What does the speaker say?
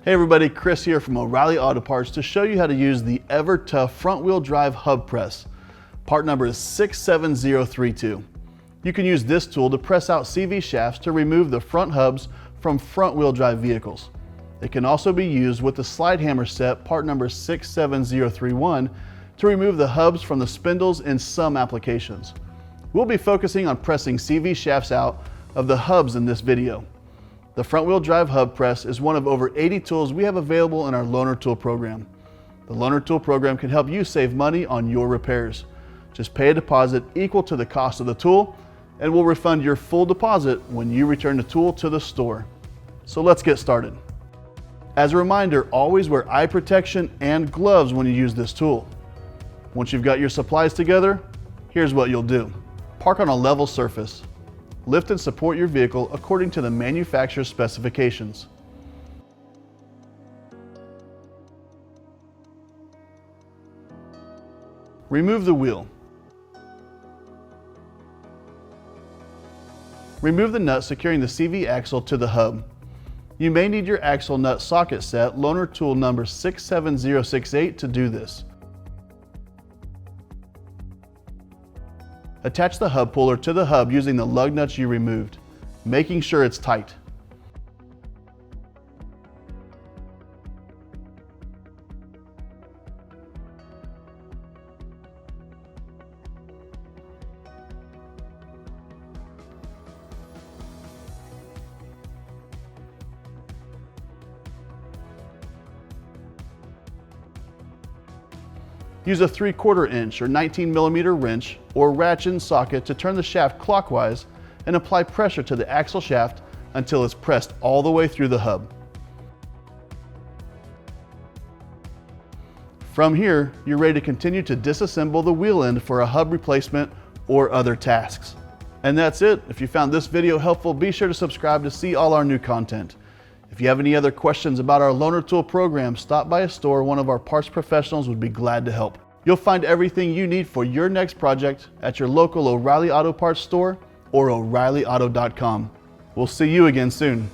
Hey everybody, Chris here from O'Reilly Auto Parts to show you how to use the EverTough front wheel drive hub press. Part number is 67032. You can use this tool to press out CV shafts to remove the front hubs from front wheel drive vehicles. It can also be used with the slide hammer set, part number 67031, to remove the hubs from the spindles in some applications. We'll be focusing on pressing CV shafts out of the hubs in this video. The front wheel drive hub press is one of over 80 tools we have available in our Loaner Tool program. The Loaner Tool program can help you save money on your repairs. Just pay a deposit equal to the cost of the tool and we'll refund your full deposit when you return the tool to the store. So let's get started. As a reminder, always wear eye protection and gloves when you use this tool. Once you've got your supplies together, here's what you'll do. Park on a level surface. Lift and support your vehicle according to the manufacturer's specifications. Remove the wheel. Remove the nut securing the CV axle to the hub. You may need your axle nut socket set, Loaner Tool number 67068, to do this. Attach the hub puller to the hub using the lug nuts you removed, making sure it's tight. Use a 3/4 inch or 19mm wrench or ratchet socket to turn the shaft clockwise and apply pressure to the axle shaft until it's pressed all the way through the hub. From here, you're ready to continue to disassemble the wheel end for a hub replacement or other tasks. And that's it. If you found this video helpful, be sure to subscribe to see all our new content. If you have any other questions about our Loaner Tool program, stop by a store. One of our parts professionals would be glad to help. You'll find everything you need for your next project at your local O'Reilly Auto Parts store or O'ReillyAuto.com. We'll see you again soon.